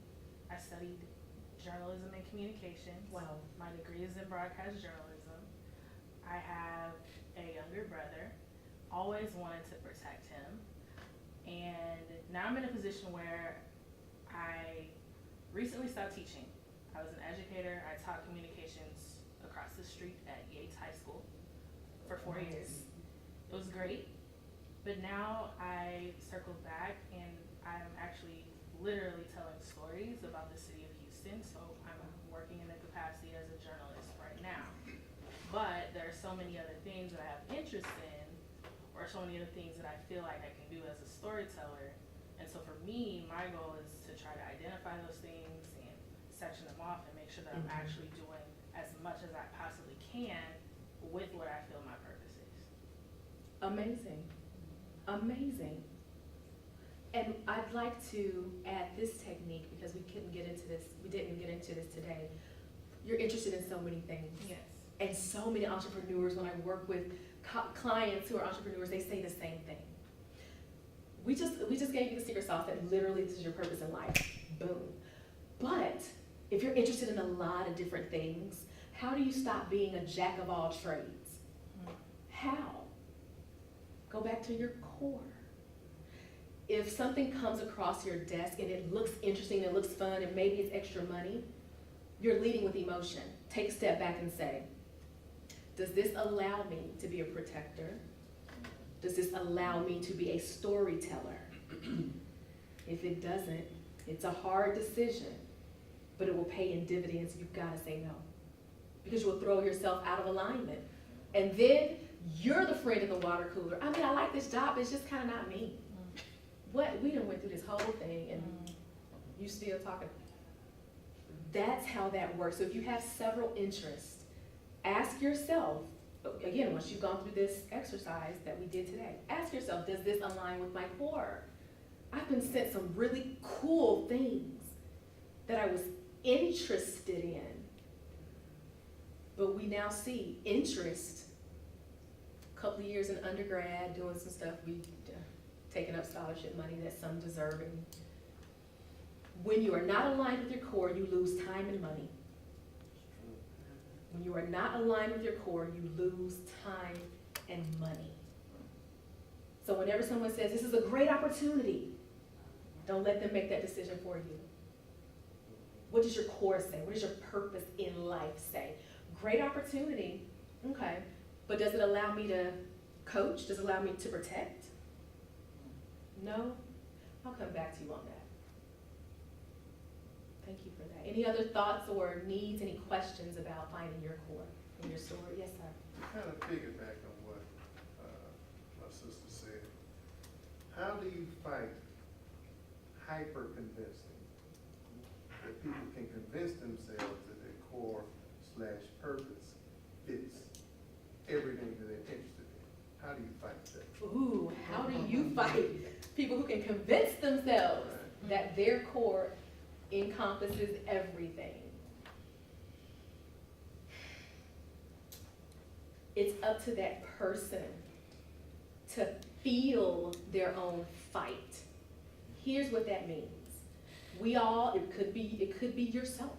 I studied journalism and communications. Wow. My degree is in broadcast journalism. I have a younger brother, always wanted to protect him. And now I'm in a position where I recently stopped teaching. I was an educator. I taught communications across the street at Yates High School for 4 years. It was great, but now I circled back and I'm actually literally telling stories about the city of Houston, so I'm working in the capacity as a journalist right now. But there are so many other things that I have interest in, or so many other things that I feel like I can do as a storyteller. And so for me, my goal is to try to identify those things and section them off and make sure that I'm actually doing as much as I possibly can with what I feel my purpose is. Amazing. Amazing. And I'd like to add this technique because we didn't get into this today. You're interested in so many things. Yes. And so many entrepreneurs, when I work with clients who are entrepreneurs, they say the same thing. We just gave you the secret sauce that literally this is your purpose in life. Boom. But if you're interested in a lot of different things, how do you stop being a jack of all trades? How? Go back to your core. If something comes across your desk and it looks interesting, it looks fun, and maybe it's extra money, you're leading with emotion. Take a step back and say, does this allow me to be a protector? Does this allow me to be a storyteller? If it doesn't, it's a hard decision, but it will pay in dividends. You've got to say no, because you will throw yourself out of alignment. And then you're the friend in the water cooler. I mean, I like this job, but it's just kind of not me. What? We done went through this whole thing and you still talking. That's how that works. So if you have several interests, ask yourself, again, once you've gone through this exercise that we did today, ask yourself, does this align with my core? I've been sent some really cool things that I was interested in. But we now see interest, a couple of years in undergrad, doing some stuff, we taking up scholarship money that some deserving. When you are not aligned with your core, you lose time and money. When you are not aligned with your core, you lose time and money. So whenever someone says, this is a great opportunity, don't let them make that decision for you. What does your core say? What does your purpose in life say? Great opportunity, okay, but does it allow me to coach? Does it allow me to protect? No? I'll come back to you on that. Thank you for that. Any other thoughts or needs, any questions about finding your core in your story? Yes, sir. Kind of piggyback on what my sister said. How do you fight hyper-convincing? That people can convince themselves that their core/purpose fits everything that they're interested in. How do you fight that? Ooh, how do you fight people who can convince themselves that their core encompasses everything? It's up to that person to feel their own fight. Here's what that means. We all, it could be yourself.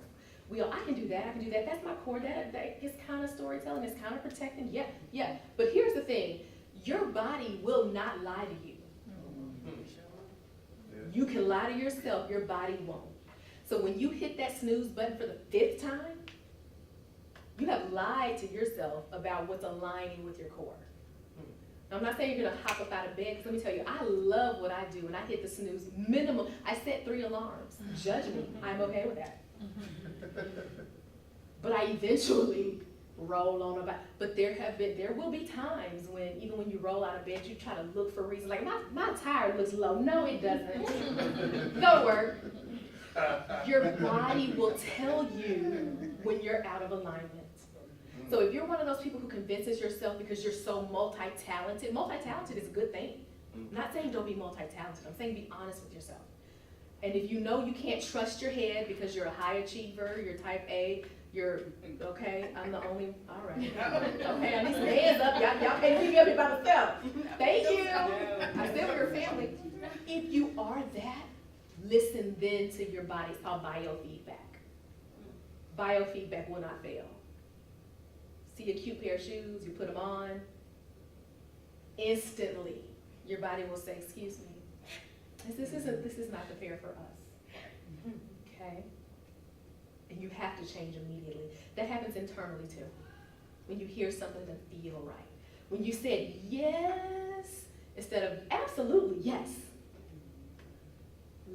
I can do that, that's my core, that is kind of storytelling, it's kind of protecting, yeah. But here's the thing, your body will not lie to you. You can lie to yourself, your body won't. So when you hit that snooze button for the 5th time, you have lied to yourself about what's aligning with your core. I'm not saying you're gonna hop up out of bed, because let me tell you, I love what I do, and I hit the snooze minimum. I set 3 alarms. Judge me, I'm okay with that. But I eventually roll on about. But there will be times when, even when you roll out of bed, you try to look for reasons, like my tire looks low. No, it doesn't. Go to work. Your body will tell you when you're out of alignment. So if you're one of those people who convinces yourself because you're so multi-talented is a good thing. I'm not saying don't be multi-talented, I'm saying be honest with yourself. And if you know you can't trust your head because you're a high achiever, you're type A, you're, okay, I'm the only, all right. Okay, I need some hands up, y'all can't leave me up here by myself. Thank you. I said we're a family. If you are that, listen then to your body. It's called biofeedback. Biofeedback will not fail. See a cute pair of shoes, you put them on, instantly your body will say, excuse me, this is not the pair for us. Okay? And you have to change immediately. That happens internally too. When you hear something that doesn't feel right. When you said yes instead of absolutely yes.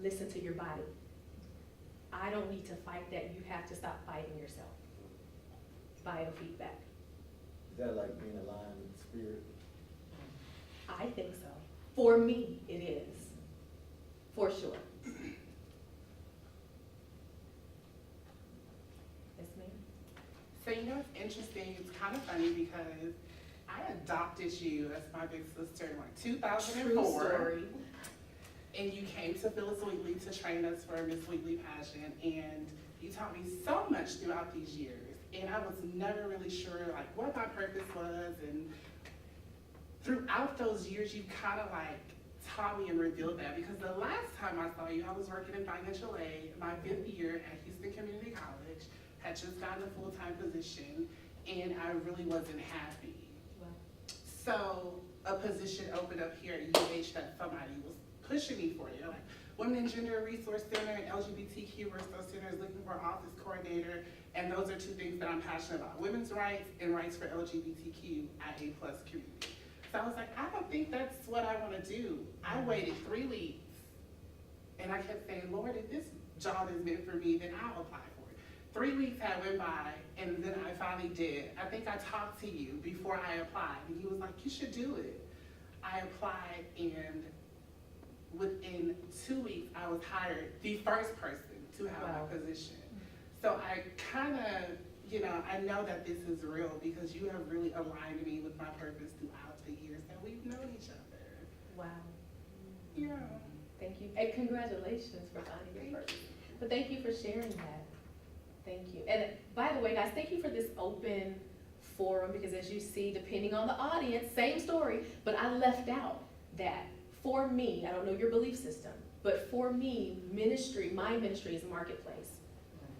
Listen to your body. I don't need to fight that. You have to stop fighting yourself. Biofeedback. Is that like being aligned with spirit? I think so. For me, it is. For sure. Yes, ma'am? So you know, it's interesting, it's kind of funny because I adopted you as my big sister in like 2004. True story. And you came to Phyllis Wheatley to train us for Miss Wheatley pageant, and you taught me so much throughout these years. And I was never really sure like what my purpose was, and throughout those years you kind of like taught me and revealed that, because the last time I saw you, I was working in financial aid, my 5th year at Houston Community College, had just gotten a full-time position, and I really wasn't happy. Wow. So a position opened up here at UH that somebody was pushing me for, like Women and Gender Resource Center and LGBTQ Resource Center is looking for an office coordinator, and those are 2 things that I'm passionate about: women's rights and rights for LGBTQIA+ community. So I was like, I don't think that's what I want to do. I waited 3 weeks, and I kept saying, Lord, if this job is meant for me, then I'll apply for it. 3 weeks had went by, and then I finally did. I think I talked to you before I applied, and you was like, you should do it. I applied, and within 2 weeks, I was hired, the first person to have Wow. my position. So I kind of, you know, I know that this is real because you have really aligned me with my purpose throughout the years that we've known each other. Wow. Yeah. Thank you. And congratulations for finding your purpose. But thank you for sharing that. Thank you. And by the way, guys, thank you for this open forum, because as you see, depending on the audience, same story, but I left out that for me, I don't know your belief system, but for me, ministry, my ministry is marketplace.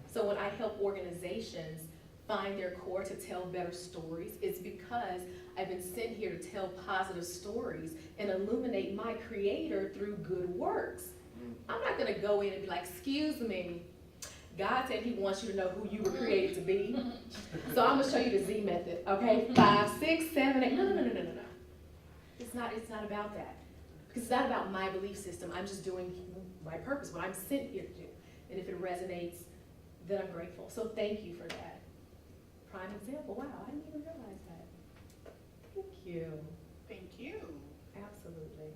So when I help organizations find their core to tell better stories, it's because I've been sent here to tell positive stories and illuminate my creator through good works. I'm not gonna go in and be like, excuse me, God said he wants you to know who you were created to be. So I'm gonna show you the Z method, okay? 5, 6, 7, 8, no. It's not about that. Because it's not about my belief system. I'm just doing my purpose, what I'm sent here to do. And if it resonates, then I'm grateful. So thank you for that. Prime example. Wow, I didn't even realize that. Thank you. Thank you. Absolutely.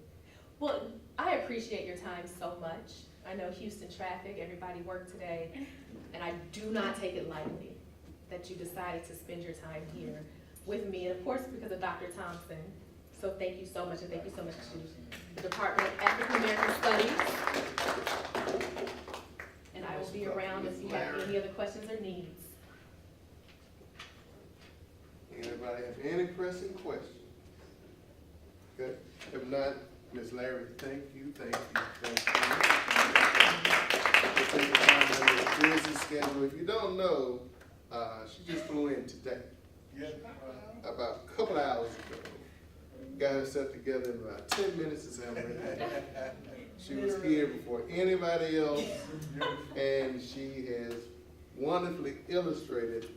Well, I appreciate your time so much. I know Houston traffic, everybody worked today, and I do not take it lightly that you decided to spend your time here with me, and of course because of Dr. Thompson. So thank you so much, and thank you so much to the Department of African American Studies. And I will be around if you have any other questions or needs. Anybody have any pressing questions? Okay, if not, Ms. Larry, thank you. For taking time out of your busy schedule. If you don't know, she just flew in today. About a couple hours ago. Got herself together in about 10 minutes to say I'm ready. She was here before anybody else, and she has wonderfully illustrated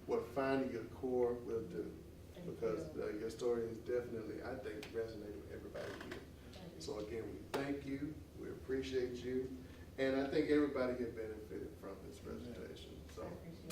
what finding your core will do. because your story is definitely, I think, resonated with everybody here. So again, we thank you, we appreciate you, and I think everybody here benefited from this presentation, so.